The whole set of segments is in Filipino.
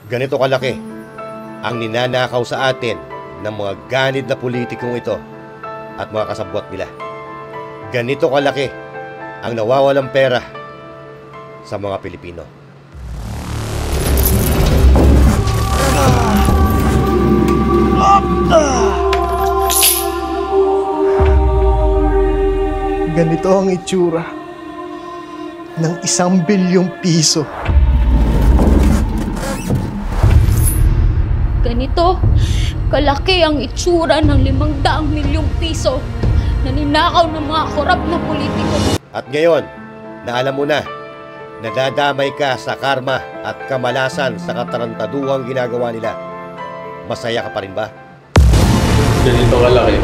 Ganito kalaki ang ninanakaw sa atin ng mga ganid na politikong ito at mga kasabwat nila. Ganito kalaki ang nawawalang pera sa mga Pilipino. Ganito ang itsura ng 1 bilyong piso. Ganito kalaki ang itsura ng 500 milyong piso na ninakaw ng mga korap na politiko. At ngayon, na alam mo na, nadadamay ka sa karma at kamalasan sa katarantaduhang ginagawa nila. Masaya ka pa rin ba? Ganito kalaki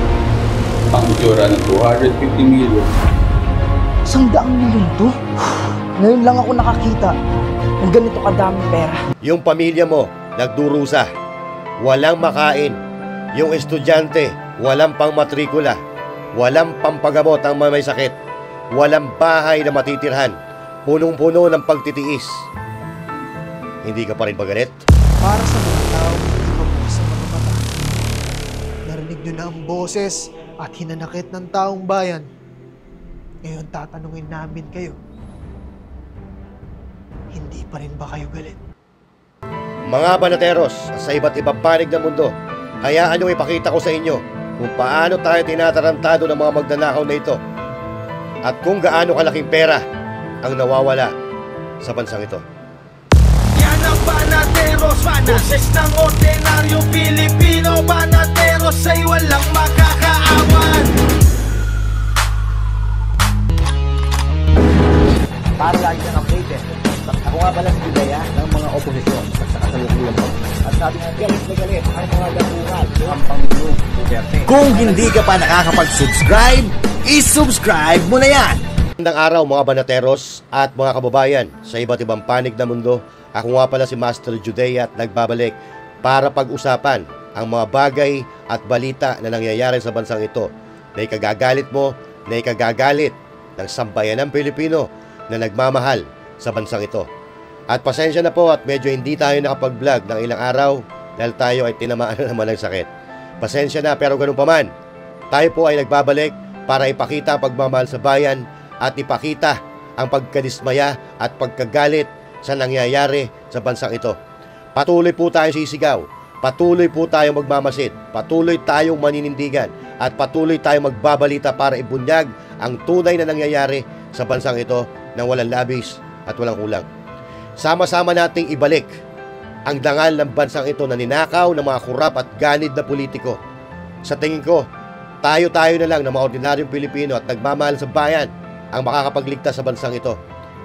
ang itsura ng 250 million. 100 milyon to? Ngayon lang ako nakakita ng ganito kadaming pera. Yung pamilya mo, nagdurusa. Walang makain. Yung estudyante, walang pangmatrikula. Walang pampagamot ang may sakit. Walang bahay na matitirhan. Punong-puno ng pagtitiis. Hindi ka pa rin magalit? Para sa mga tao, hindi pa po sa mga mata. Narinig nyo na ang boses at hinanakit ng taong bayan. Ngayon tatanungin namin kayo, hindi pa rin ba kayo galit? Mga banateros sa iba't ibang panig ng mundo, hayaan nyo ipakita ko sa inyo kung paano tayo tinatarantado ng mga magnanakaw na ito at kung gaano kalaking pera ang nawawala sa bansang ito. Yan ang banateros, boses ng ordinaryong Pilipino. Banateros ay walang makakaawan. Para lagi kang updated. Ako nga pala si Bidaya ng mga oposisyon sa kasalukuyan po. At sabi nga, galit na galit ang mga dapungan ng Pangulong Duterte. Kung hindi ka pa nakakapag-subscribe, i-subscribe mo na yan! Magandang araw mga banateros at mga kababayan sa iba't ibang panig ng mundo. Ako nga pala si Master Judea at nagbabalik para pag-usapan ang mga bagay at balita na nangyayari sa bansang ito na ikagagalit mo, na ikagagalit ng sambayan ng Pilipino na nagmamahal sa bansang ito. At pasensya na po at medyo hindi tayo nakapag-vlog ng ilang araw dahil tayo ay tinamaan na naman ng sakit. Pasensya na pero ganun pa man, tayo po ay nagbabalik para ipakita ang pagmamahal sa bayan at ipakita ang pagkadismaya at pagkagalit sa nangyayari sa bansang ito. Patuloy po tayong sisigaw, patuloy po tayong magmamasid, patuloy tayong maninindigan at patuloy tayong magbabalita para ibunyag ang tunay na nangyayari sa bansang ito nang walang labis at walang kulang. Sama-sama nating ibalik ang dangal ng bansang ito na ninakaw ng mga kurap at ganid na politiko. Sa tingin ko, tayo-tayo na lang ng mga ordinaryong Pilipino at nagmamahal sa bayan ang makakapagligtas sa bansang ito.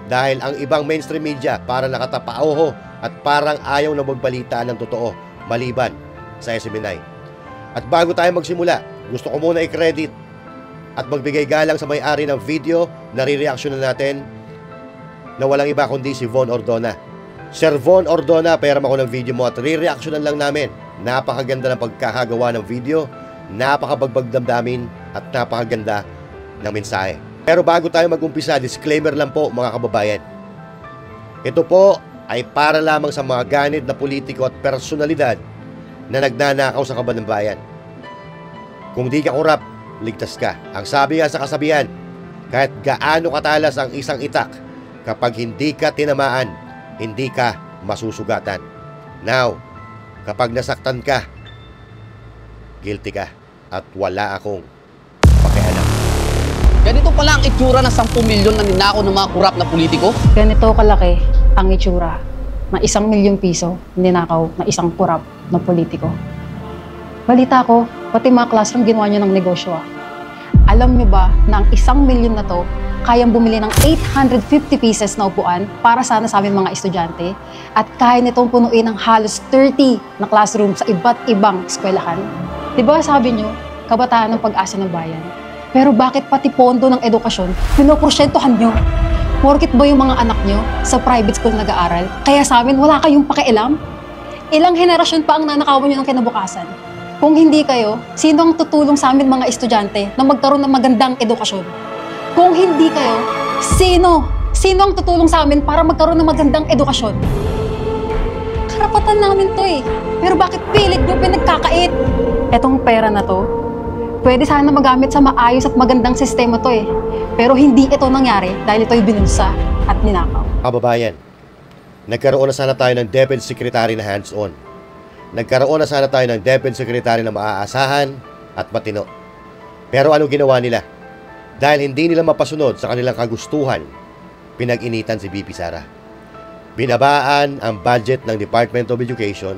Dahil ang ibang mainstream media para nakatapaoho at parang ayaw na magbalita ng totoo maliban sa SMNI. At bago tayo magsimula, gusto ko muna i-credit at magbigay galang sa may-ari ng video na re-reaction na natin na walang iba kundi si Von Ordona. Sir Von Ordona, pairam ako ng video mo at re-reactionan lang namin. Napakaganda ng pagkakagawa ng video, napakabagbag damdamin at napakaganda ng mensahe. Pero bago tayo mag-umpisa, disclaimer lang po mga kababayan. Ito po ay para lamang sa mga ganid na politiko at personalidad na nagnanakaw sa kaban ng bayan. Kung di ka kurap, ligtas ka. Ang sabi nga sa kasabihan, kahit gaano katalas ang isang itak, kapag hindi ka tinamaan, hindi ka masusugatan. Now, kapag nasaktan ka, guilty ka at wala akong pakialam. Ganito pala ang itsura ng 10 milyon na ninakaw ng mga kurap na politiko? Ganito kalaki ang itsura ng 1 milyong piso ninakaw na isang kurap na politiko. Balita ko, pati mga classroom ginawa nyo ng negosyo. Alam nyo ba na ang 1 milyon na to kayang bumili ng 850 pieces na upuan para sana sa aming mga estudyante at kaya nitong punuin ng halos 30 na classroom sa iba't ibang eskwelahan? Diba sabi nyo, kabataan ng pag-asa ng bayan? Pero bakit pati pondo ng edukasyon, pinoporsyentohan nyo? Porkit ba yung mga anak nyo sa private school nag-aaral? Kaya sa amin, wala kayong pakialam? Ilang henerasyon pa ang nanakawan nyo ng kinabukasan? Kung hindi kayo, sino ang tutulong sa amin mga estudyante na magkaroon ng magandang edukasyon? Kung hindi kayo, sino? Sino ang tutulong sa amin para magkaroon ng magandang edukasyon? Karapatan namin to eh. Pero bakit pilit nyo pinagkakait? Etong pera na to, pwede sana magamit sa maayos at magandang sistema to eh. Pero hindi ito nangyari dahil ito'y binulsa at ninakaw. Kababayan, nagkaroon na sana tayo ng Defense Secretary na hands-on. Nagkaroon na sana tayo ng Defense Secretary na maaasahan at matino. Pero ano ginawa nila? Dahil hindi nila mapasunod sa kanilang kagustuhan, pinag-initan si VP Sara. Binabaan ang budget ng Department of Education,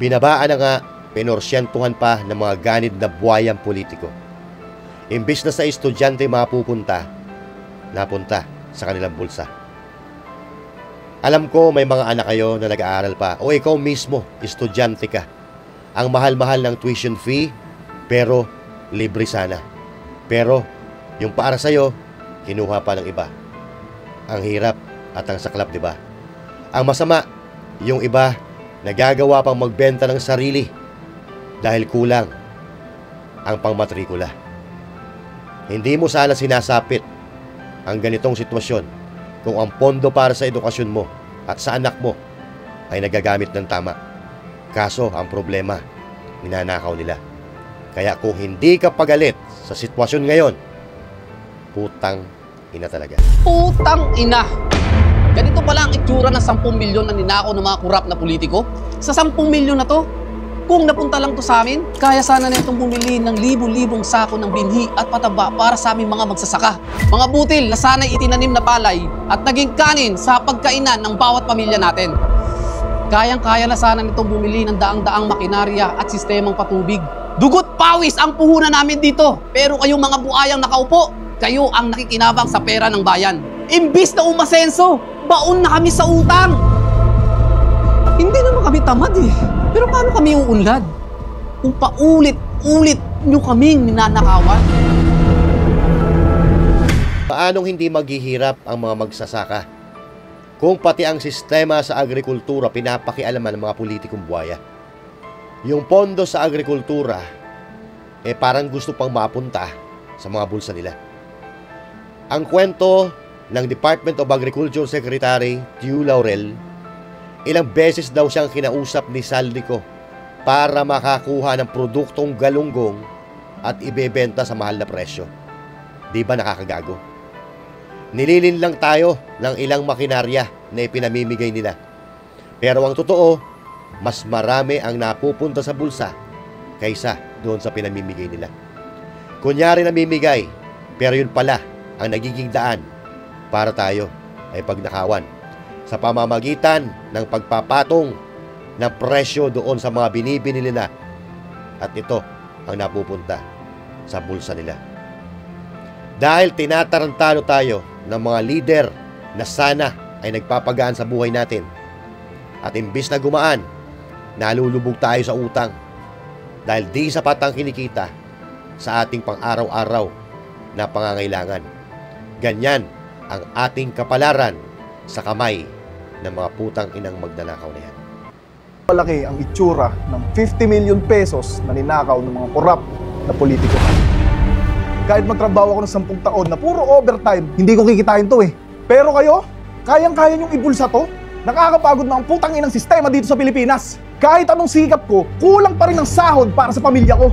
binabaan na nga, pinorsyentuhan pa ng mga ganid na buwayang politiko. Imbis na sa estudyante mapupunta, napunta sa kanilang bulsa. Alam ko may mga anak kayo na nag-aaral pa o ikaw mismo, estudyante ka. Ang mahal-mahal ng tuition fee, pero libre sana. Pero yung para sa'yo, kinuha pa ng iba. Ang hirap at ang saklap, di ba? Ang masama, yung iba nagagawa pang magbenta ng sarili dahil kulang ang pangmatrikula. Hindi mo sana sinasapit ang ganitong sitwasyon kung ang pondo para sa edukasyon mo at sa anak mo ay nagagamit ng tama. Kaso ang problema, ninanakaw nila. Kaya kung hindi ka pagalit sa sitwasyon ngayon, putang ina talaga. Putang ina! Ganito pala ang itsura ng 10 milyon na ninakaw ng mga kurap na politiko? Sa 10 milyon na to, kung napunta lang to sa amin, kaya sana na itong bumili ng libo-libong sako ng binhi at pataba para sa aming mga magsasaka. Mga butil na sana'y itinanim na palay at naging kanin sa pagkainan ng bawat pamilya natin. Kayang-kaya na sana nitong bumili ng daang-daang makinarya at sistemang patubig. Dugot pawis ang puhunan namin dito, pero kayong mga buayang nakaupo, kayo ang nakikinabang sa pera ng bayan. Imbis na umasenso, baon na kami sa utang. Hindi naman kami tamad eh. Pero paano kami uunlad? Kung paulit-ulit nyo kaming ninanakawan. Paanong hindi maghihirap ang mga magsasaka kung pati ang sistema sa agrikultura pinapakialaman ng mga politikong buwaya? Yung pondo sa agrikultura, parang gusto pang mapunta sa mga bulsa nila. Ang kwento ng Department of Agriculture Secretary Tiu Laurel, ilang beses daw siyang kinausap ni Saldico para makakuha ng produktong galunggong at ibebenta sa mahal na presyo. Di ba nakakagago? Nililin lang tayo ng ilang makinarya na ipinamimigay nila. Pero ang totoo, mas marami ang napupunta sa bulsa kaysa doon sa pinamimigay nila. Kunyari namimigay, pero yun pala ang nagiging daan para tayo ay pagnakawan sa pamamagitan ng pagpapatong ng presyo doon sa mga binibili nila, at ito ang napupunta sa bulsa nila. Dahil tinatarantado tayo ng mga leader na sana ay nagpapagaan sa buhay natin, at imbis na gumaan, nalulubog tayo sa utang dahil di sapat ang kinikita sa ating pang-araw-araw na pangangailangan. Ganyan ang ating kapalaran sa kamay ng mga putang inang magnanakaw na yan. Malaki ang itsura ng 50 million pesos na ninakaw ng mga korap na politiko. Kahit magtrabaho ako ng 10 taon na puro overtime, hindi ko kikitain to eh. Pero kayo, kayang-kaya niyong ibulsa to? Nakakapagod na ang putang inang sistema dito sa Pilipinas. Kahit anong sikap ko, kulang pa rin ang sahod para sa pamilya ko.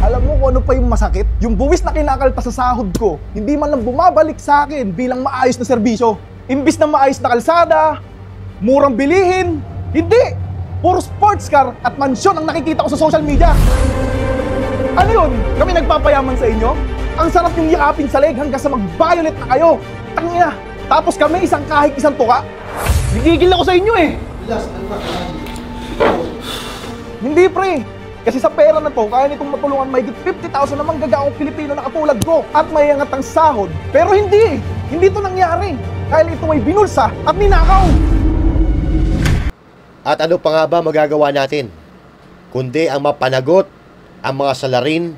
Alam mo kung ano pa yung masakit? Yung buwis na kinakalta sa sahod ko, hindi man lang bumabalik sa akin bilang maayos na serbisyo. Imbis na maayos na kalsada, murang bilihin, hindi! Puro sports car at mansyon ang nakikita ko sa social media. Ano yun? Kami nagpapayaman sa inyo? Ang sarap yung yakapin sa leg hanggang sa mag-violet na kayo. Tangina! Tapos kami isang kahig isang tuka. Nagigil ako sa inyo eh! Hindi pre! Kasi sa pera na to, kaya nitong matulungan mahigit 50,000 na manggagaong Pilipino na katulad ko at may angat ang sahod. Pero hindi! Hindi to nangyari! Dahil ito ay binulsa at ninakaw! At ano pa nga ba magagawa natin kundi ang mapanagot ang mga salarin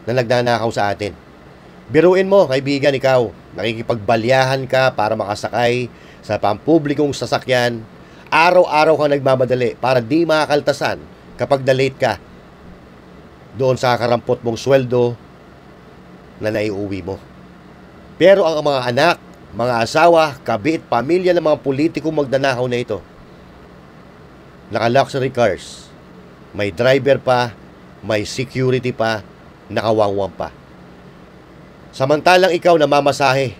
na nagnanakaw sa atin? Biruin mo, kaibigan, ikaw, nakikipagbalyahan ka para makasakay sa pampublikong sasakyan. Araw-araw kang nagmamadali para di makakaltasan kapag na-late ka doon sa karampot mong sweldo na naiuwi mo. Pero ang mga anak, mga asawa, kabit, pamilya ng mga politikong magnanakaw na ito, naka-luxury cars, may driver pa, may security pa, nakawangwang pa. Samantalang ikaw namamasahe,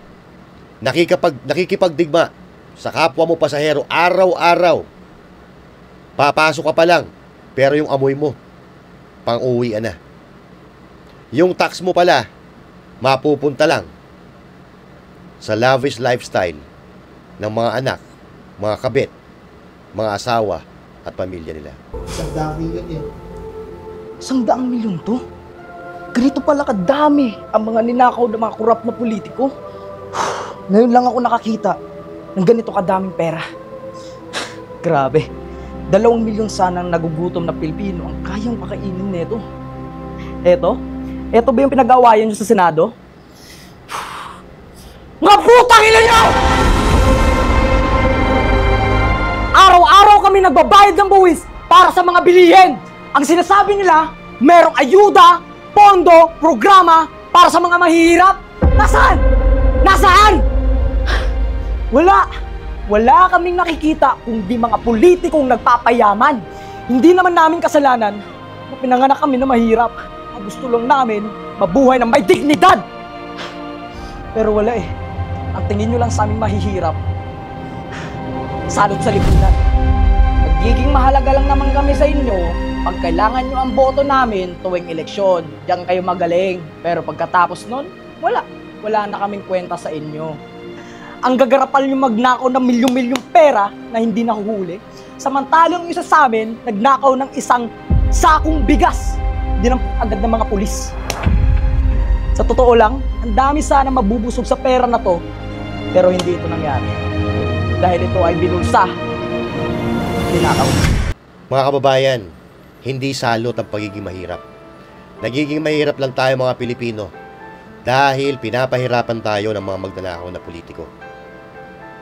nakikipagdigma sa kapwa mo pasahero araw-araw. Papasok ka pa lang, pero yung amoy mo, pang-uwian na. Yung tax mo pala, mapupunta lang sa lavish lifestyle ng mga anak, mga kabit, mga asawa at pamilya nila. 100 milyon yan. 100 milyon to? Ganito pala kadami ang mga ninakaw ng mga korap na politiko. Ngayon lang ako nakakita ng ganito kadaming pera. Grabe. 2 milyon sanang nagugutom na Pilipino ang kayang pakainin nito. Eto ba yung pinag-awayan nyo sa Senado? Mga putang ina nyo! Araw-araw kami nagbabayad ng buwis para sa mga bilihin. Ang sinasabi nila, merong ayuda, pondo, programa para sa mga mahihirap. Nasaan? Nasaan? Wala kaming nakikita kundi mga politikong nagpapayaman. Hindi naman namin kasalanan na pinanganak kami na mahirap. Gusto lang namin mabuhay ng may dignidad. Pero wala eh. Ang tingin nyo lang sa aming mahihirap, salot sa lipunan. Magiging mahalaga lang naman kami sa inyo pag kailangan nyo ang boto namin tuwing eleksyon. Diyan kayo magaling. Pero pagkatapos nun, wala na kaming kwenta sa inyo. Ang gagarapal nyo magnakaw ng milyong-milyong pera na hindi nahuhuli. Samantalang isa sa amin, nagnakaw ng isang sakong bigas. Dinampot agad ng mga pulis. Sa totoo lang, ang dami sana mabubusog sa pera na to, pero hindi ito nangyari. Dahil ito ay binulsa. Tinakaw. Mga kababayan, hindi salot ang pagiging mahirap. Nagiging mahirap lang tayo mga Pilipino dahil pinapahirapan tayo ng mga magnanakaw na politiko.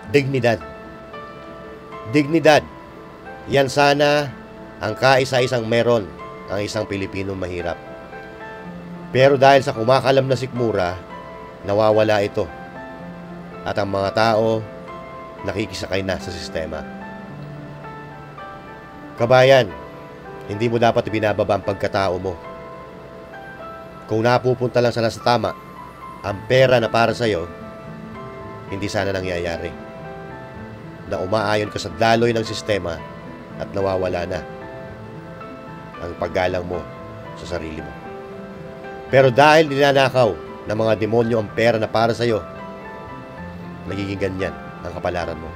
Dignidad. Dignidad. Yan sana ang kaisa-isang meron ang isang Pilipinong mahirap. Pero dahil sa kumakalam na sikmura, nawawala ito. At ang mga tao, nakikisakay na sa sistema. Kabayan, hindi mo dapat ibinababa ang pagkatao mo. Kung napupunta lang sana sa tama, ang pera na para sa'yo, hindi sana nangyayari. Na umaayon ka sa daloy ng sistema at nawawala na ang paggalang mo sa sarili mo. Pero dahil ninanakaw ng mga demonyo ang pera na para sa'yo, nagiging ganyan ang kapalaran mo.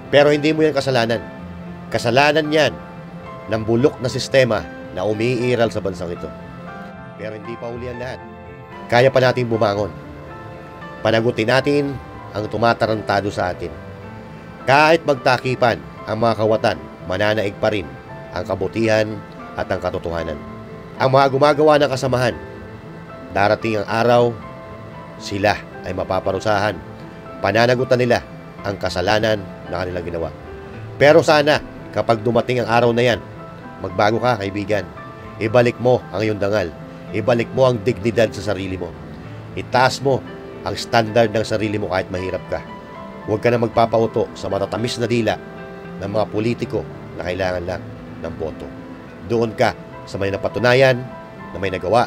Pero hindi mo yan kasalanan. Kasalanan yan ng bulok na sistema na umiiral sa bansang ito. Pero hindi pa huli ang lahat. Kaya pa natin bumangon. Panagutin natin ang tumatarantado sa atin. Kahit magtakipan ang mga kawatan, mananaig pa rin ang kabutihan at ang katotohanan. Ang mga gumagawa ng kasamahan, darating ang araw, sila ay mapaparusahan. Pananagutan nila ang kasalanan na kanilang ginawa. Pero sana, kapag dumating ang araw na yan, magbago ka, kaibigan. Ibalik mo ang iyong dangal. Ibalik mo ang dignidad sa sarili mo. Itaas mo ang standard ng sarili mo kahit mahirap ka. Huwag ka na magpapauto sa matatamis na dila ng mga politiko na kailangan lang ng boto. Doon ka sa may napatunayan na may nagawa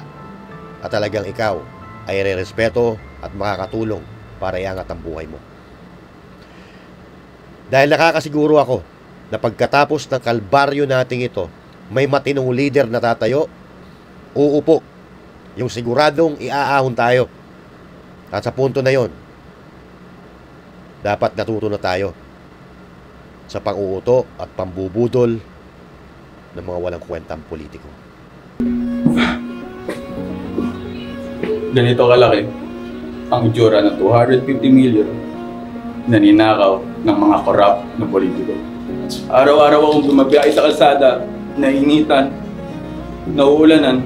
at talagang ikaw ay re-respeto at makakatulong para iangat ang buhay mo. Dahil nakakasiguro ako na pagkatapos ng kalbaryo nating ito, may matinong leader na tatayo, uupo, yung siguradong iaahon tayo. At sa punto na yon, dapat natuto na tayo sa pang-uuto at pambubudol ng mga walang kwentang politiko. Ganito kalaki ang itsura ng 250 million na ninakaw ng mga korap na politiko. Araw-araw akong bumabiyahe sa kalsada, nainitan, nauulanan,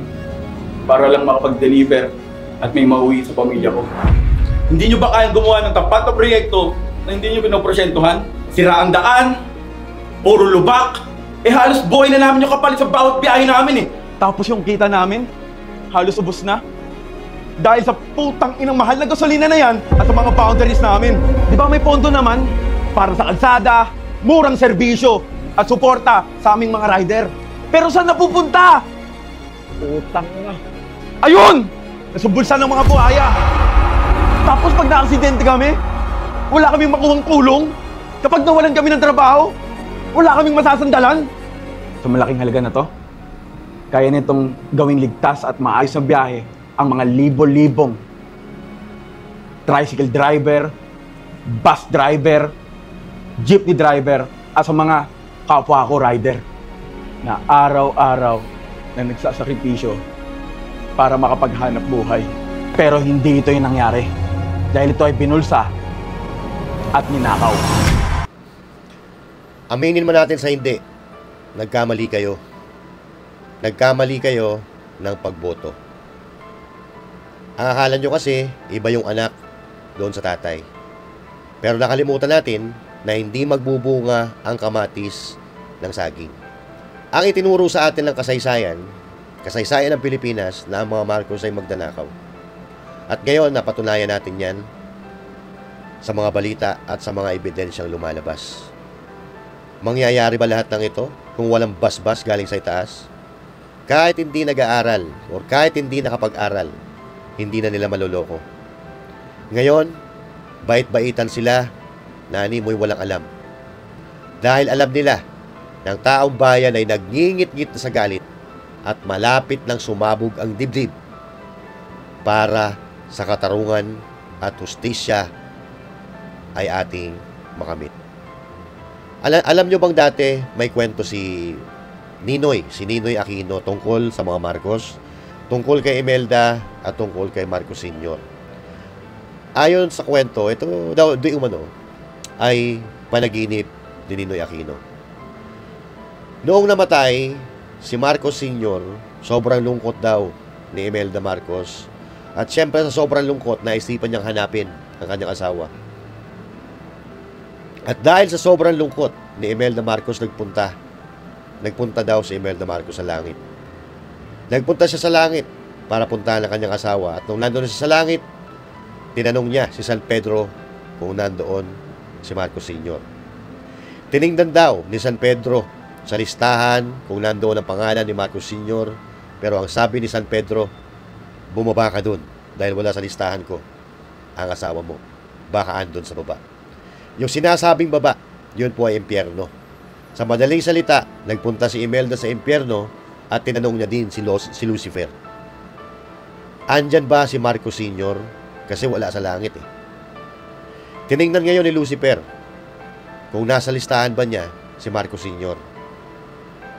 para lang makapag-deliver at may mauwi sa pamilya ko. Hindi nyo ba kayang gumawa ng tapat na proyekto na hindi nyo pinoprosyentuhan? Sira ang daan, puro lubak, halos buhay na namin yung kapalit sa bawat biyahe namin eh. Tapos yung kita namin, halos ubos na. Dahil sa putang inang mahal na gasolina na yan at sa mga boundaries namin. Di ba may pondo naman para sa kalsada, murang serbisyo, at suporta sa aming mga rider. Pero saan napupunta? Utang na. Ayun! Nasubulsan ng mga buhaya. Tapos pag na-aksidente kami, wala kaming makuhang kulong. Kapag nawalan kami ng trabaho, wala kaming masasandalan. Sa malaking halaga na to, kaya nitong gawing ligtas at maayos na biyahe ang mga libo-libong tricycle driver, bus driver, jeepney driver, at sa mga kapwa ko rider na araw-araw na nagsasakripisyo para makapaghanap buhay. Pero hindi ito yung nangyari dahil ito ay binulsa at ninakaw. Aminin man natin sa hindi, nagkamali kayo. Nagkamali kayo ng pagboto. Ang akala nyo kasi, iba yung anak doon sa tatay. Pero nakalimutan natin na hindi magbubunga ang kamatis ng saging. Ang itinuro sa atin ng kasaysayan ng Pilipinas na ang mga Marcos ay magdanakaw. At ngayon, napatunayan natin yan sa mga balita at sa mga ebidensyang lumalabas. Mangyayari ba lahat ng ito kung walang basbas galing sa itaas? Kahit hindi nag-aaral o kahit hindi nakapag-aral, hindi na nila maloloko. Ngayon, bait-baitan sila na animoy walang alam. Dahil alam nila ng taong bayan ay nagngingit-ngit sa galit at malapit ng sumabog ang dibdib para sa katarungan at hustisya ay ating makamit. Alam nyo bang dati may kwento si Ninoy Aquino tungkol sa mga Marcos, tungkol kay Imelda at tungkol kay Marcos Sr. Ayon sa kwento, ito daw di umano ay panaginip ni Ninoy Aquino. Noong namatay si Marcos Sr., sobrang lungkot daw ni Imelda Marcos. At syempre sa sobrang lungkot, naisipan niyang hanapin ang kanyang asawa. At dahil sa sobrang lungkot ni Imelda Marcos, nagpunta daw si Imelda Marcos sa langit. Nagpunta siya sa langit para puntahan ang kanyang asawa. At nung nandoon siya sa langit, tinanong niya si San Pedro kung nandoon si Marcos Sr. Tiningnan daw ni San Pedro sa listahan kung nandoon ang pangalan ni Marcos Sr. Pero ang sabi ni San Pedro, bumaba ka dun dahil wala sa listahan ko ang asawa mo. Baka andun sa baba. Yung sinasabing baba, yun po ay impyerno. Sa madaling salita, nagpunta si Imelda sa impyerno at tinanong niya din si Lucifer. Andyan ba si Marcos Sr.? Kasi wala sa langit eh. Tiningnan ngayon ni Lucifer kung nasa listahan ba niya si Marcos Sr.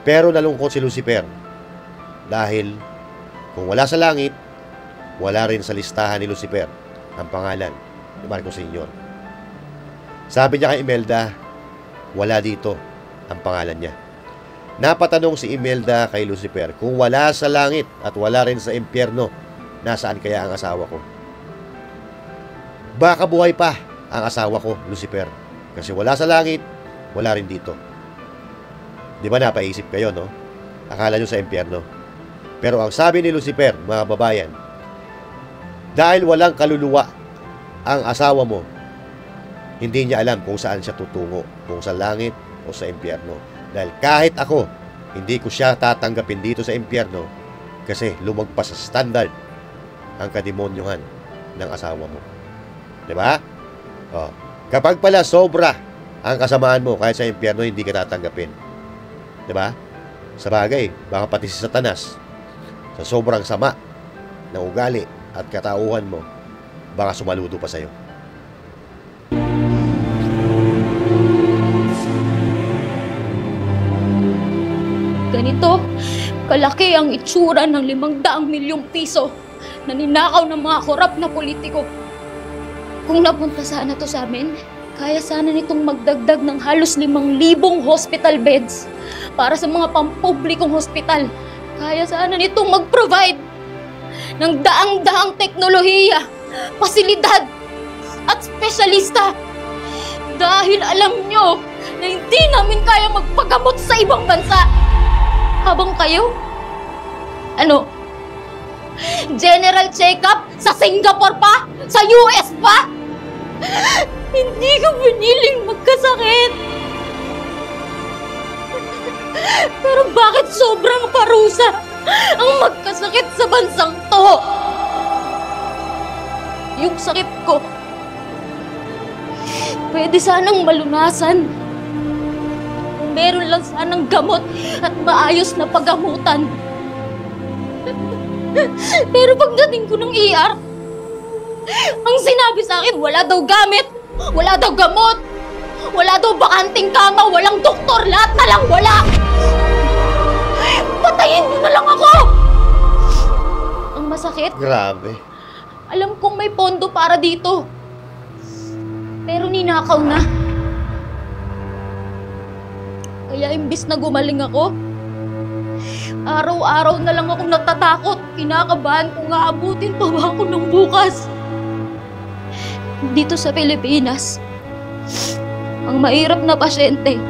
Pero nalungkot si Lucifer dahil kung wala sa langit, wala rin sa listahan ni Lucifer ang pangalan ni Marcos Sr. Sabi niya kay Imelda, wala dito ang pangalan niya. Napatanong si Imelda kay Lucifer, kung wala sa langit at wala rin sa impyerno, nasaan kaya ang asawa ko? Baka buhay pa ang asawa ko, Lucifer. Kasi wala sa langit, wala rin dito. Di ba napaisip kayo, no? Akala nyo sa impyerno. Pero ang sabi ni Lucifer, mga babayan, dahil walang kaluluwa ang asawa mo, hindi niya alam kung saan siya tutungo, kung sa langit o sa impyerno. Dahil kahit ako, hindi ko siya tatanggapin dito sa impyerno kasi lumagpas sa standard ang kademonyohan ng asawa mo. Diba? O, kapag pala sobra ang kasamaan mo kahit sa impyerno, hindi ka tatanggapin. Diba? Sa bagay, baka pati si Satanas, sa sobrang sama ng ugali at katauhan mo, baka sumaludo pa sa'yo. Ganito, kalaki ang itsura ng 500 milyong piso na ninakaw ng mga korap na politiko. Kung napunta sana to sa amin, kaya sana nitong magdagdag ng halos 5,000 hospital beds para sa mga pampublikong hospital. Kaya sana nitong mag-provide ng daang-daang teknolohiya, pasilidad at espesyalista. Dahil alam nyo na hindi namin kaya magpagamot sa ibang bansa. Habang kayo, general check-up sa Singapore pa? Sa US pa? Hindi ko piniling magkasakit. Pero bakit sobrang parusa ang magkasakit sa bansang to? Yung sakit ko, pwede sanang malunasan. Kung meron lang sanang gamot at maayos na paggamutan. Pero pagdating ko ng ER, ang sinabi sa akin, wala daw gamit, wala daw gamot, wala daw bakanting kama, walang doktor, lahat na lang wala. Patayin niyo na lang ako! Ang masakit, Grabe. alam kong may pondo para dito. Pero ninakaw na. Kaya imbis na gumaling ako, araw-araw na lang akong natatakot. Kinakabahan kung aabutin pa ba ako ng bukas. Dito sa Pilipinas, ang mahirap na pasyente,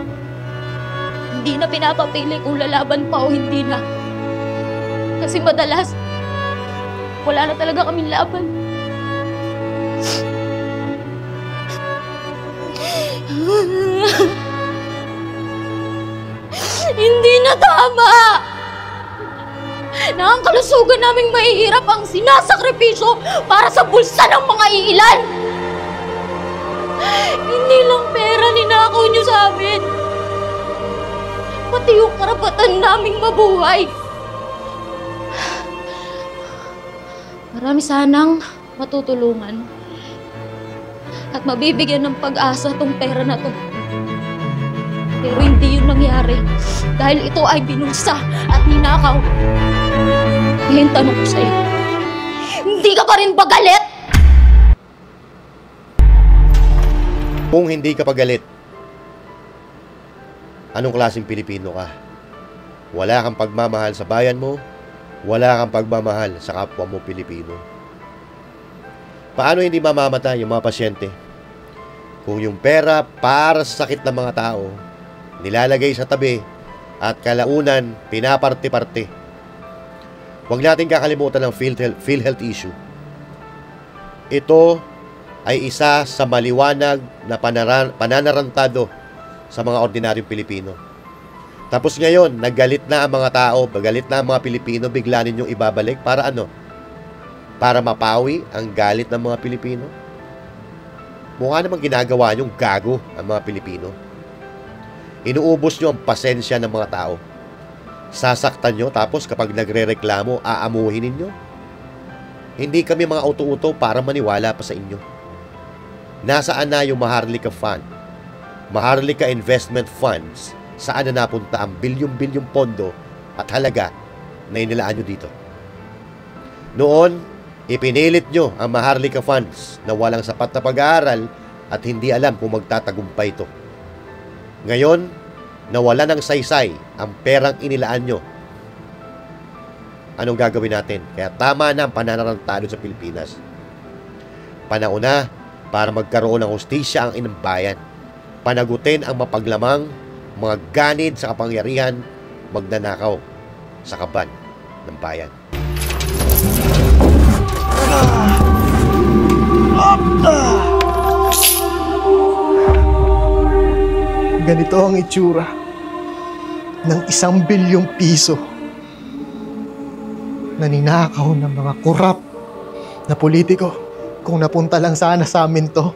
hindi na pinapapili kung lalaban pa o hindi na. Kasi madalas, wala na talaga kaming laban. Hindi na tama! Na ang kalusugan naming mahihirap ang sinasakripisyo para sa bulsa ng mga iilan! Hindi lang pera ninakaw niyo sa amin. Pati yung karapatan naming mabuhay. Marami sanang matutulungan at mabibigyan ng pag-asa tong pera na to. Pero hindi yun nangyari dahil ito ay binulsa at ninakaw. Ngayon tanong ko sa'yo, hindi ka pa rin ba galit? Kung hindi ka pagalit, anong klaseng Pilipino ka? Wala kang pagmamahal sa bayan mo, wala kang pagmamahal sa kapwa mo Pilipino. Paano hindi mamamatay yung mga pasyente? Kung yung pera para sa sakit ng mga tao, nilalagay sa tabi at kalaunan pinaparte-parte. Huwag natin kakalimutan ng PhilHealth issue. Ito ay isa sa maliwanag na pananarantado sa mga ordinaryong Pilipino. Tapos ngayon, naggalit na ang mga tao, naggalit na ang mga Pilipino, bigla ninyong ibabalik para ano? Para mapawi ang galit ng mga Pilipino? Mukha namang ginagawa nyong gago ang mga Pilipino. Inuubos nyo ang pasensya ng mga tao. Sasaktan nyo, tapos kapag nagre-reklamo, aamuhin ninyo. Hindi kami mga auto-uto para maniwala pa sa inyo. Nasaan na yung Maharlika Fund? Maharlika Investment Funds, saan na napunta ang bilyong-bilyong pondo at halaga na inilaan nyo dito? Noon, ipinilit nyo ang Maharlika Funds na walang sapat na pag-aaral at hindi alam kung magtatagumpay ito. Ngayon, nawala ng saysay ang perang inilaan nyo. Anong gagawin natin? Kaya tama na ang pananarantado sa Pilipinas. Panahon na para magkaroon ng hustisya ang inang bayan. Panagutin ang mapaglamang, mga ganid sa kapangyarihan, magnanakaw sa kaban ng bayan. Ganito ang itsura ng 1 bilyong piso na ninakaw ng mga korap na politiko. Kung napunta lang sana sa amin to,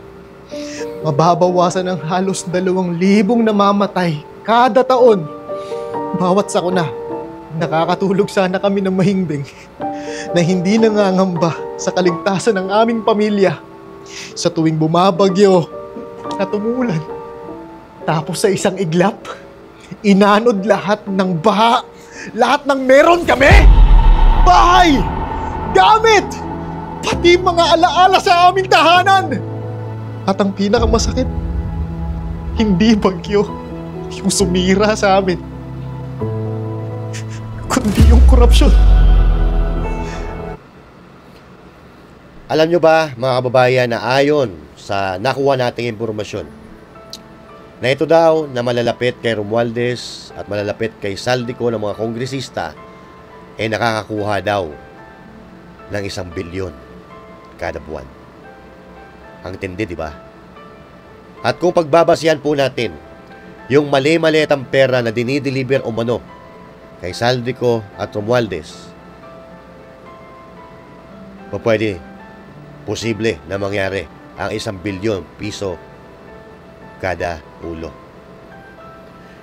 mababawasan ng halos 2,000 namamatay kada taon. Bawat sakuna, nakakatulog sana kami ng mahimbing na hindi nangangamba sa kaligtasan ng aming pamilya sa tuwing bumabagyo at umulan. Tapos sa isang iglap, inanod lahat ng baha, lahat ng meron kami! Bahay! Gamit! Pati mga alaala sa aming tahanan! At ang pinakamasakit, hindi bagyo yung sumira sa amin, kundi yung korupsyon. Alam nyo ba, mga kababayan, na ayon sa nakuha nating impormasyon, na ito daw na malalapit kay Romualdez at malalapit kay Saldico ng mga kongresista nakakakuha daw ng 1 bilyon kada buwan. Ang tindi, di ba? At kung pagbabasihan po natin yung mali-malitang pera na dinideliver umano kay Saldico at Romualdez, posible na mangyari ang 1 bilyon piso kada ulo.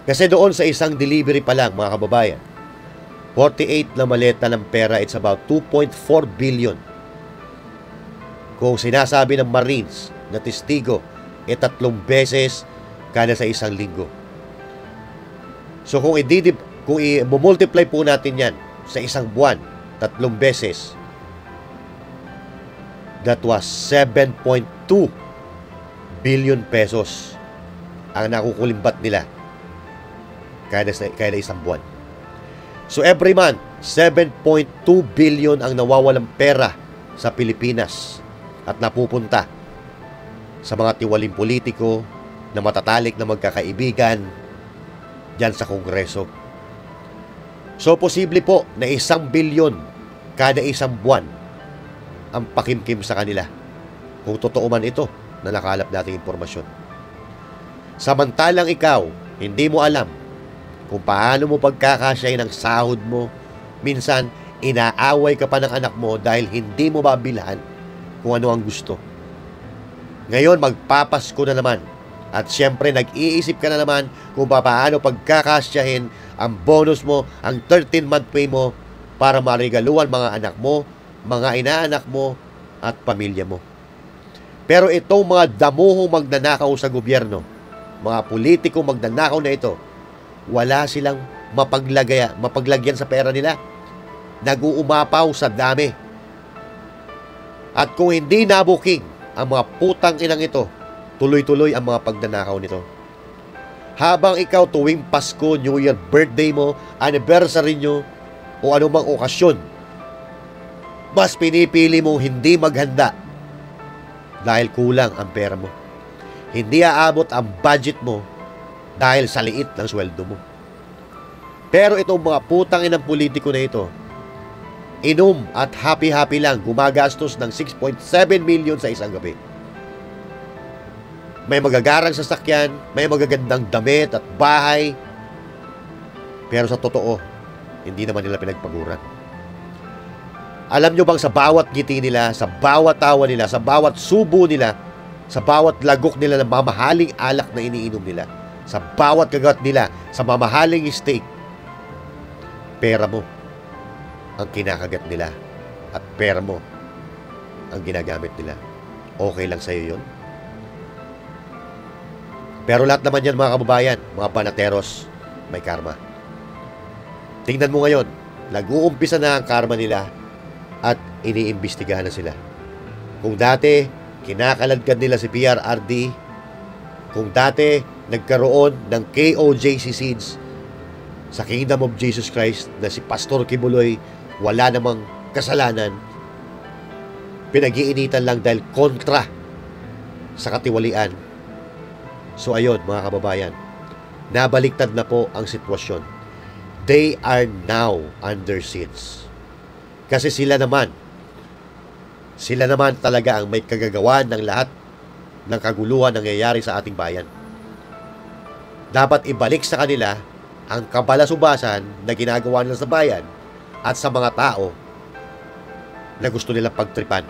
Kasi doon sa isang delivery pa lang, mga kababayan, 48 na maleta ng pera, it's about 2.4 billion. Kung sinasabi ng Marines na testigo, 3 beses kada sa isang linggo. So kung i-multiply po natin yan sa isang buwan, 3 beses, that was 7.2 billion pesos ang nakukulimbat nila kada isang buwan. So every month, 7.2 billion ang nawawalang pera sa Pilipinas at napupunta sa mga tiwaling politiko na matatalik na magkakaibigan dyan sa Kongreso. So posible po na 1 bilyon kada isang buwan ang pakimkim sa kanila, kung totoo man ito na nakalap nating impormasyon. Samantalang ikaw, hindi mo alam kung paano mo pagkakasyahin ang sahod mo. Minsan, inaaway ka pa ng anak mo dahil hindi mo mabilhan kung ano ang gusto. Ngayon, magpapasko na naman. At siyempre, nag-iisip ka na naman kung paano pagkakasyahin ang bonus mo, ang 13-month pay mo para marigaluan mga anak mo, mga inaanak mo, at pamilya mo. Pero itong mga damuhong magnanakaw sa gobyerno, mga politiko magnanakaw na ito, wala silang mapaglagyan sa pera nila. Nag-uumapaw sa dami. At kung hindi nabuking ang mga putang inang ito, tuloy-tuloy ang mga pagnanakaw nito. Habang ikaw tuwing Pasko, New Year, birthday mo, anniversary nyo, o anumang okasyon, mas pinipili mong hindi maghanda dahil kulang ang pera mo. Hindi aabot ang budget mo dahil sa liit ng sweldo mo. Pero itong mga putang inang politiko na ito, inom at happy-happy lang, gumagastos ng 6.7 million sa isang gabi. May magagarang sasakyan, may magagandang damit at bahay. Pero sa totoo, hindi naman nila pinagpaguran. Alam nyo bang sa bawat ngiti nila, sa bawat tawa nila, sa bawat subo nila, sa bawat lagok nila ng mamahaling alak na iniinom nila, sa bawat kagat nila, sa mamahaling steak, pera mo ang kinakagat nila at pera mo ang ginagamit nila. Okay lang sa'yo yun? Pero lahat naman yan, mga kababayan, mga banateros, may karma. Tingnan mo ngayon, nag-uumpisa na ang karma nila at iniimbestigahan na sila. Kung dati, kinakaladkad nila si PRRD, kung dati, nagkaroon ng KOJC seeds sa Kingdom of Jesus Christ na si Pastor Kibuloy, wala namang kasalanan, pinag-iinitan lang dahil kontra sa katiwalian. So ayun, mga kababayan, nabaliktad na po ang sitwasyon. They are now under siege. Kasi sila naman talaga ang may kagagawan ng lahat ng kaguluhan nangyayari sa ating bayan. Dapat ibalik sa kanila ang kabalasubasan na ginagawa nila sa bayan at sa mga tao na gusto nilang pagtripan.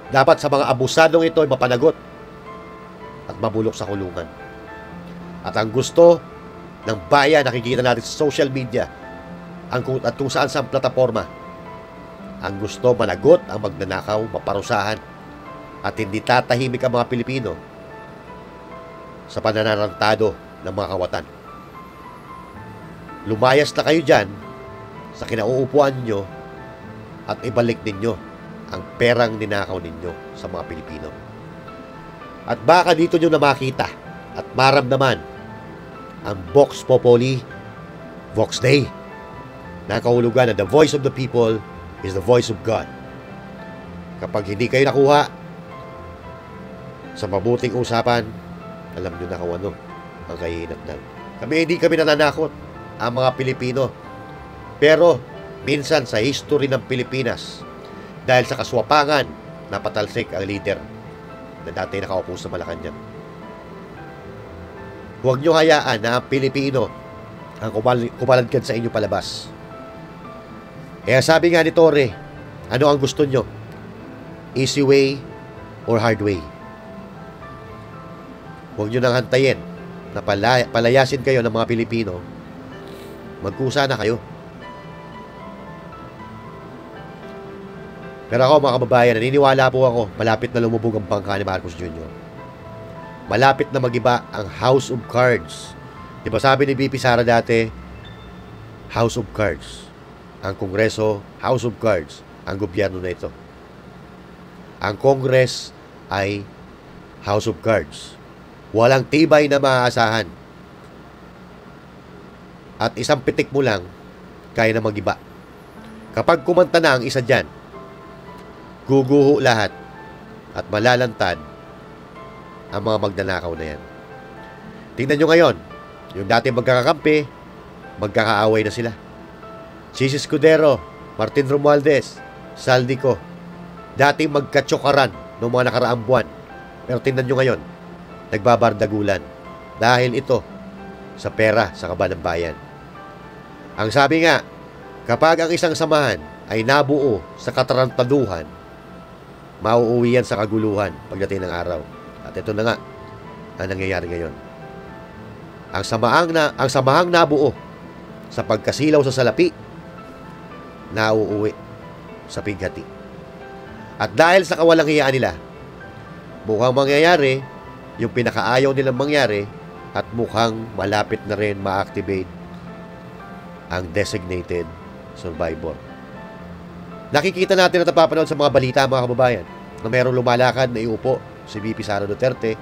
Dapat sa mga abusadong ito ay mapanagot at mabulok sa kulungan. At ang gusto ng bayan, nakikita natin sa social media at kung saan sa plataforma, ang gusto managot ang magnanakaw, maparusahan, at hindi tatahimik ang mga Pilipino sa pananarantado ng mga kawatan. Lumayas na kayo dyan sa kinauupuan nyo at ibalik ninyo ang perang ninakaw ninyo sa mga Pilipino. At baka dito nyo na makita at maramdaman ang Vox Populi, Vox Dei, na kahulugan na the voice of the people is the voice of God. Kapag hindi kayo nakuha sa mabuting usapan, alam nyo na kung ano ang kahihinatnan. Hindi kami nananakot ang mga Pilipino. Pero minsan sa history ng Pilipinas, dahil sa kaswapangan, napatalsik ang leader na dati nakaupo sa Malacanang. Huwag nyo hayaan na ang Pilipino ang kumaladkad sa inyo palabas. Kaya sabi nga ni Torre, ano ang gusto nyo? Easy way or hard way? Huwag nyo nang hantayin na palayasin kayo ng mga Pilipino. Magkusa na kayo. Pero ako mga kababayan, naniniwala po ako, malapit na lumubog ang bangka ni Marcos Jr. Malapit na magiba ang House of Cards. Di ba sabi ni BP Sara dati, House of Cards. Ang Kongreso, House of Cards. Ang gobyerno na ito. Ang Congress ay House of Cards. Walang tibay na maaasahan. At isang pitik mo lang, kaya na magiba. Kapag kumanta na ang isa dyan, guguho lahat at malalantad ang mga magnanakaw na yan. Tingnan nyo ngayon, yung dati magkakakampi, magkakaaway na sila. Chis Escudero, Martin Romualdez, Saldico, dati magkatsokaran noong mga nakaraang buwan. Pero tingnan nyo ngayon, nagbabardagulan. Dahil ito, sa pera, sa kaba ng bayan. Ang sabi nga, kapag ang isang samahan ay nabuo sa katarantaduhan, mauuwi yan sa kaguluhan pagdating ng araw. At ito na nga ang nangyayari ngayon. Ang samahang nabuo sa pagkasilaw sa salapi, nauuwi sa pighati. At dahil sa kawalang hiyaan nila, mukhang mangyayari yung pinakaayaw nilang mangyari at mukhang malapit na rin ma-activate ang designated survivor. Nakikita natin at napapanood sa mga balita, mga kababayan, na mayroong lumalakad na iupo si VP Sara Duterte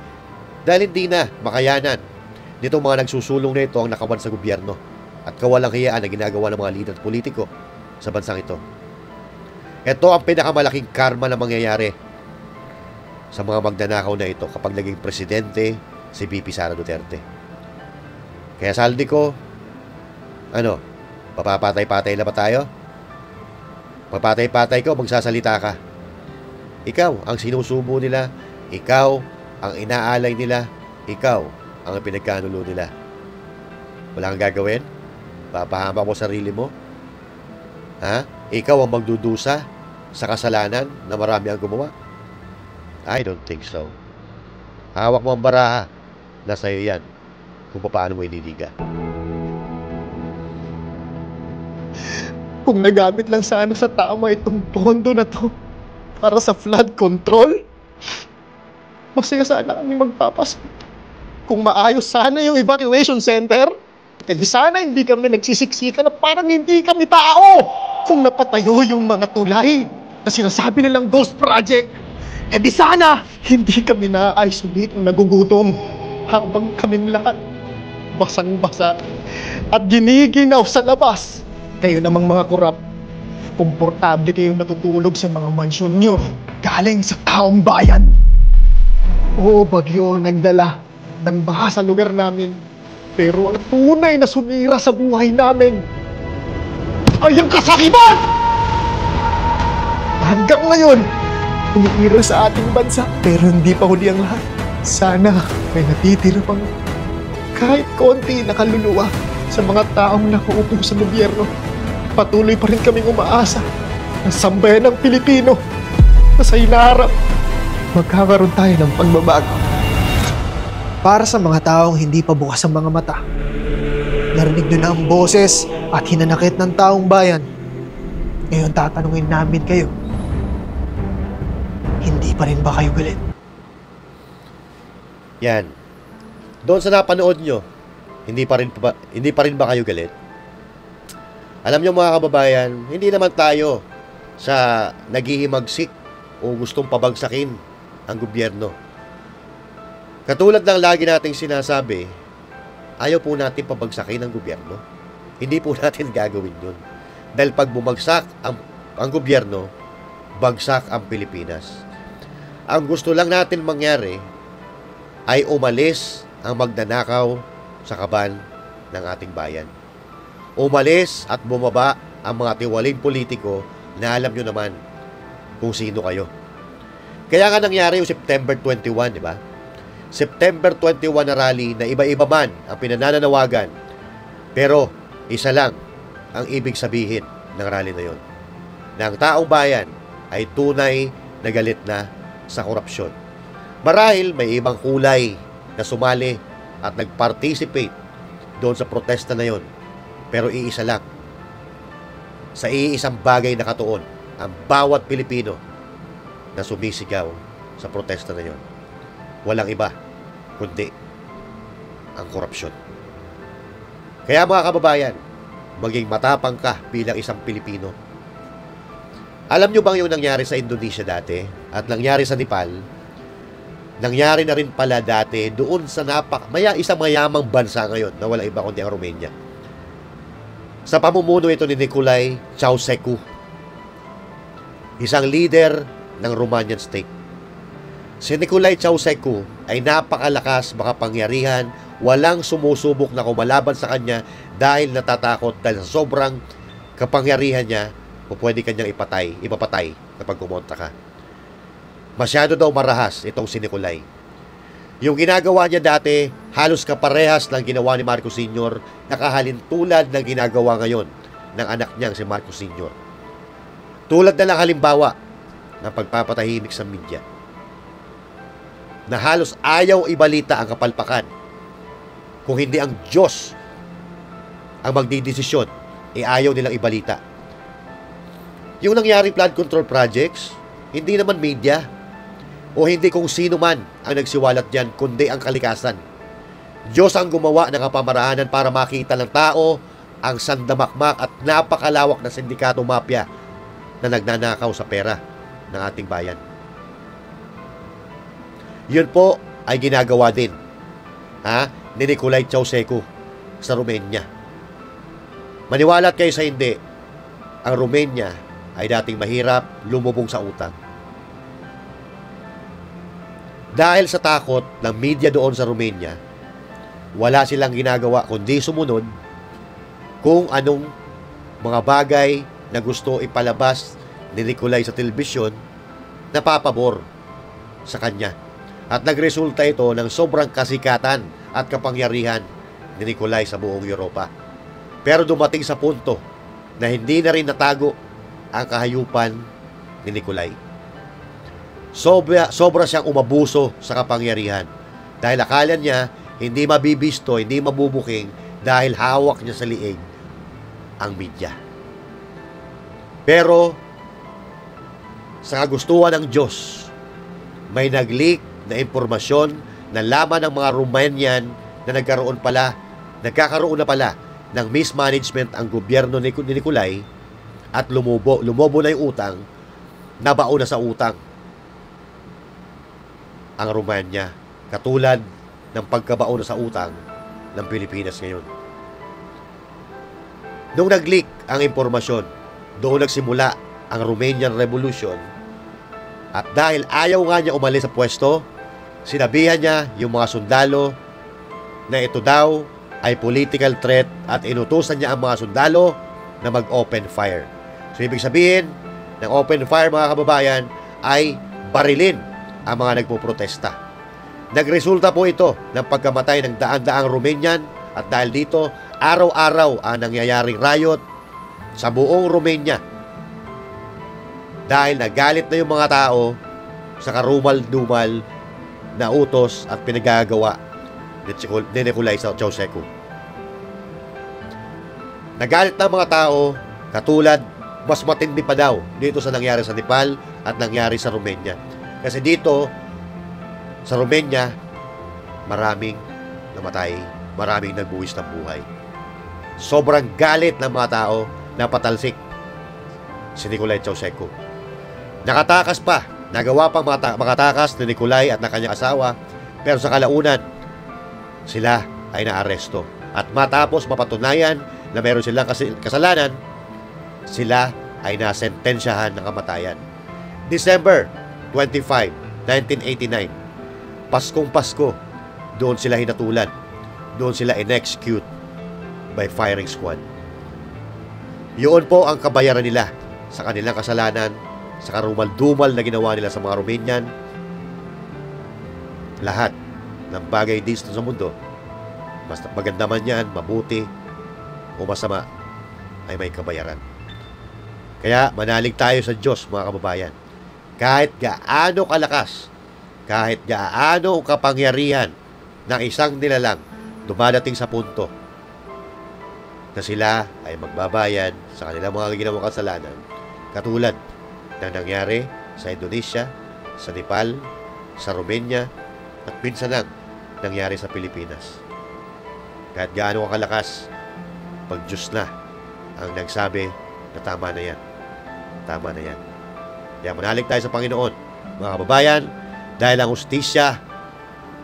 dahil hindi na makayanan nitong mga nagsusulong na ito ang nakawan sa gobyerno at kawalang hiyaan na ginagawa ng mga lider politiko sa bansang ito. Ito ang pinakamalaking karma na mangyayari sa mga magnanakaw na ito kapag naging presidente si VP Sara Duterte. Kaya saldi ko, papapatay-patay na ba tayo? Papatay-patay ko, magsasalita ka. Ikaw ang sinusubo nila, ikaw ang inaalay nila, ikaw ang pinagkanulo nila. Wala kang gagawin? Papahama mo sarili mo? Ha? Ikaw ang magdudusa sa kasalanan na marami ang gumawa? I don't think so. Hawak mo ang baraha. Nasa iyo yan kung paano mo ililiga. Kung nagamit lang sana sa tama itong pondo na to para sa flood control, masaya sana kami magpapas. Kung maayos sana yung evacuation center, di sana hindi kami nagsisiksika na parang hindi kami tao. Kung napatayo yung mga tulay na sinasabi nilang ghost project, di sana hindi kami na-isolate ng nagugutom habang kaming lahat basang-basa at giniginaw sa labas. Kayo namang mga kurap, komportable kayong natutulog sa mga mansyon nyo galing sa taong bayan. Oo, bagyo ang nagdala ng baha sa lugar namin. Pero ang tunay na sumira sa buhay namin ay ang kasakiman! Hanggang ngayon, umiiral sa ating bansa. Pero hindi pa huli ang lahat. Sana may natitira pang kahit konti na kaluluwa sa mga taong nakaupo sa gobyerno. Patuloy pa rin kaming umaasa na sambayan ng Pilipino na sa hinaharap magkakaroon tayo ng pagbabago. Para sa mga taong hindi pa bukas ang mga mata, narinig nyo na ang boses at hinanakit ng taong bayan. Ngayon tatanungin namin kayo, hindi pa rin ba kayo galit? Yan. Doon sa napanood nyo, hindi pa rin ba kayo galit? Alam nyo mga kababayan, hindi naman tayo sa naghihimagsik o gustong pabagsakin ang gobyerno. Katulad ng lagi nating sinasabi, ayaw po natin pabagsakin ang gobyerno. Hindi po natin gagawin yun. Dahil pag bumagsak ang gobyerno, bagsak ang Pilipinas. Ang gusto lang natin mangyari ay umalis ang magnanakaw sa kaban ng ating bayan. Umalis at bumaba ang mga tiwaling politiko na alam nyo naman kung sino kayo. Kaya nga nangyari yung September 21, di ba? September 21 na rally na iba-iba man ang pinananawagan. Pero isa lang ang ibig sabihin ng rally na yon, na ang taong bayan ay tunay na galit na sa korupsyon. Marahil may ibang kulay na sumali at nag-participate doon sa protesta na yon, pero iisa lang, sa iisang bagay na katuon ang bawat Pilipino na sumisigaw sa protesta na yon. Walang iba kundi ang korupsyon. Kaya mga kababayan, maging matapang ka bilang isang Pilipino. Alam nyo bang yung nangyari sa Indonesia dati at nangyari sa Nepal, nangyari na rin pala dati doon sa isang mayamang bansa ngayon na wala iba kundi ang Romania. Sa pamumuno ito ni Nicolae Ceausescu, isang leader ng Romanian state. Si Nicolae Ceausescu ay napakalakas, makapangyarihan, walang sumusubok na kumalaban sa kanya dahil natatakot dahil sa sobrang kapangyarihan niya o pwede kanyang ipapatay kapag kumontra ka. Masyado daw marahas itong si Nicolae. Yung ginagawa niya dati, halos kaparehas ng ginawa ni Marcos Sr., nakahalin tulad ng ginagawa ngayon ng anak niyang si Marcos Sr. Tulad na lang halimbawa ng pagpapatahimik sa media, na halos ayaw ibalita ang kapalpakan. Kung hindi ang Diyos ang magdidesisyon, ayaw nilang ibalita. Yung nangyaring flood control projects, hindi naman media o hindi kung sino man ang nagsiwalat diyan, kundi ang kalikasan. Diyos ang gumawa ng kapamaraanan para makita ng tao ang sandamakmak at napakalawak na sindikato mafia na nagnanakaw sa pera ng ating bayan. Yun po ay ginagawa din ni Nicolae Ceausescu sa Romania. Maniwala kayo sa hindi, ang Romania ay dating mahirap, lumubog sa utang. Dahil sa takot ng media doon sa Romania, wala silang ginagawa kundi sumunod kung anong mga bagay na gusto ipalabas ni Nicolae sa telebisyon na papabor sa kanya. At nagresulta ito ng sobrang kasikatan at kapangyarihan ni Nicolae sa buong Europa. Pero dumating sa punto na hindi na rin natago ang kahayupan ni Nicolae. Sobra siyang umabuso sa kapangyarihan dahil akala niya hindi mabibisto, hindi mabubuking dahil hawak niya sa liig ang media. Pero sa kagustuhan ng Diyos, may nag-leak na impormasyon na laman ng mga Romanian na nagkakaroon na pala ng mismanagement ang gobyerno ni Nicolae at lumobo na yung utang, nabaon na sa utang ang Romania, katulad ng pagkabaon na sa utang ng Pilipinas ngayon. Nung nag-leak ang impormasyon, doon nagsimula ang Romanian Revolution, at dahil ayaw nga niya umalis sa pwesto, sinabihan niya yung mga sundalo na ito daw ay political threat at inutusan niya ang mga sundalo na mag-open fire. So, ibig sabihin ng open fire, mga kababayan, ay barilin ang mga nagpoprotesta. Nagresulta po ito ng pagkamatay ng daan-daang Romanian at dahil dito, araw-araw ang nangyayaring riot sa buong Romania. Dahil nagalit na yung mga tao sa karumal-dumal na utos at pinagagawa ni Nicolae Ceausescu. Nagalit na mga tao, katulad, mas matindi pa daw dito sa nangyari sa Nepal at nangyari sa Romania. Kasi dito, sa Romania, maraming namatay, maraming nagbuwis ng buhay. Sobrang galit ng mga tao na patalsik si Nicolae Ceausescu. Nakatakas pa, nagawa pang makatakas ni Nicolae at ng kanyang asawa, pero sa kalaunan, sila ay naaresto. At matapos mapatunayan na meron silang kasalanan, sila ay nasentensyahan ng kamatayan. December 25, 1989, Paskong Pasko, doon sila hinatulan. Doon sila in-execute by firing squad. Yun po ang kabayaran nila sa kanilang kasalanan, sa karumal-dumal na ginawa nila sa mga Romanian. Lahat ng bagay dito sa mundo, basta maganda man yan, mabuti o masama, ay may kabayaran. Kaya manalig tayo sa Diyos, mga kababayan. Kahit gaano kalakas, kahit gaano kapangyarihan ng isang nilalang, dumadating sa punto na sila ay magbabayad sa kanilang mga ginawang kasalanan, katulad ng nangyari sa Indonesia, sa Nepal, sa Romania, at minsan lang nangyari sa Pilipinas. Kahit gaano kalakas, pag Diyos na ang nagsabi na tama na yan. Tama na yan. Kaya manalig tayo sa Panginoon, mga kababayan, dahil ang hustisya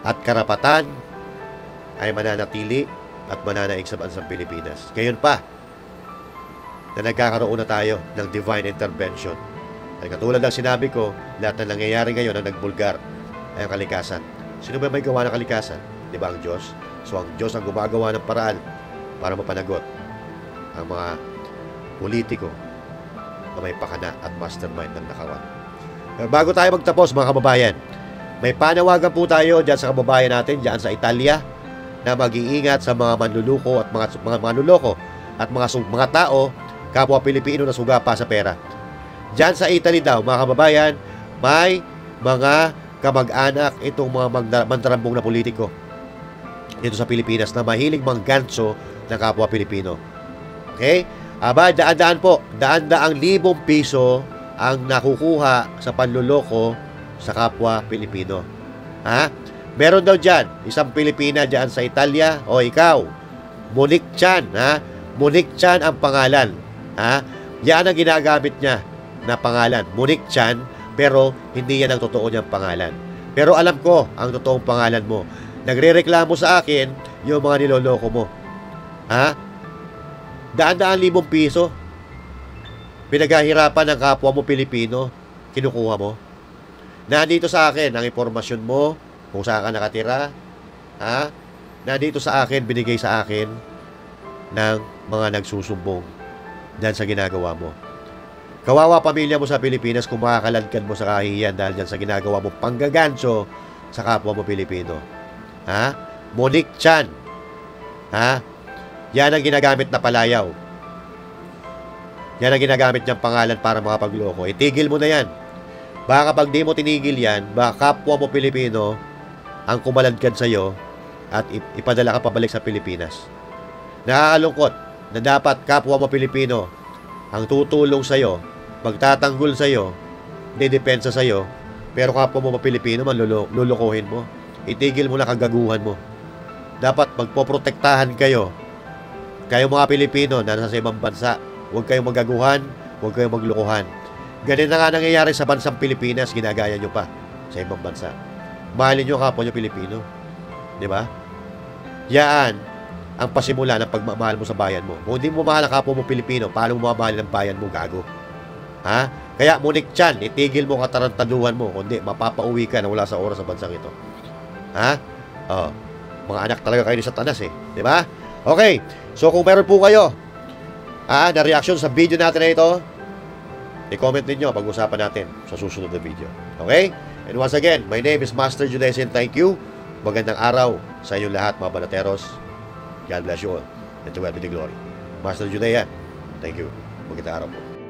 at karapatan ay mananatili at mananaig sa bansang Pilipinas. Ngayon pa, na nagkakaroon na tayo ng divine intervention. At katulad ng sinabi ko, lahat na nangyayari ngayon ang nagbulgar ay ang kalikasan. Sino ba may gawa ng kalikasan? Di ba ang Diyos? So ang Diyos ang gumagawa ng paraan para mapanagot ang mga politiko na may pakana at mastermind ng nakawan. Pero bago tayo magtapos, mga kababayan, may panawagan po tayo dyan sa kababayan natin dyan sa Italia na mag-iingat sa mga manluloko at mga manluloko at mga tao, kapwa Pilipino na suga pa sa pera. Dyan sa Italy daw, mga kababayan, may mga kamag-anak itong mga mandarambong na politiko dito sa Pilipinas na mahilig mangganso ng kapwa Pilipino. Okay? Aba, daan-daan po, daan-daang libong piso ang nakukuha sa panluloko sa kapwa Pilipino. Ha? Meron daw dyan, isang Pilipina dyan sa Italia, o ikaw, Monique Chan, ha? Monique Chan ang pangalan. Ha? Yan ang ginagamit niya na pangalan, Monique Chan, pero hindi yan ang totoo niyang pangalan. Pero alam ko ang totoong pangalan mo. Nagrereklamo sa akin yung mga niloloko mo. Ha? Daan-daan libong piso. Pinaghahirapan ng kapwa mo Pilipino, kinukuha mo. Nandito sa akin ang impormasyon mo, kung saan ka nakatira. Ha? Nandito sa akin, binigay sa akin ng mga nagsusumbong dahil sa ginagawa mo. Kawawa pamilya mo sa Pilipinas kung makakaladkad mo sa kahihiyan dahil dyan sa ginagawa mo panggaganso sa kapwa mo Pilipino. Ha? Monique Chan. Ha? Yan ang ginagamit na palayaw. Yan ang ginagamit niyang pangalan para makapagloko. Itigil mo na yan. Baka pag di mo tinigil yan, baka kapwa mo Pilipino ang kumaladkad sa'yo at ipadala ka pabalik sa Pilipinas. Nakakalungkot na dapat kapwa mo Pilipino ang tutulong sa'yo, magtatanggol sa'yo, didepensa sa'yo, pero kapwa mo Pilipino man lulukuhin mo. Itigil mo na kagaguhan mo. Dapat magpoprotektahan kayo. Kayo mga Pilipino na nasa ibang bansa, huwag kayong magaguhan, huwag kayong maglukuhan. Ganun na nga nangyayari sa bansang Pilipinas, ginagaya nyo pa sa ibang bansa. Mahalin nyo kapwa nyo Pilipino. Di ba? Yan ang pasimula ng pagmamahal mo sa bayan mo. Kung hindi mo mahal ang kapwa mo Pilipino, paano mo mamahalin ang bayan mo, gago? Ha? Kaya Monique Chan, itigil mo katarantaduhan mo, kundi mapapauwi ka na wala sa oras sa bansang ito. Ha? Oh, mga anak talaga kayo ni Satanas eh. Di ba? Okay. So kung meron po kayo na reaction sa video natin na ito, i-comment ninyo, pag-usapan natin sa susunod na video. Okay? And once again, my name is Master Judesin. Thank you. Magandang araw sa inyong lahat, mga banateros. God bless you all. And to God be the glory. Master Judea, thank you. Magandang araw po.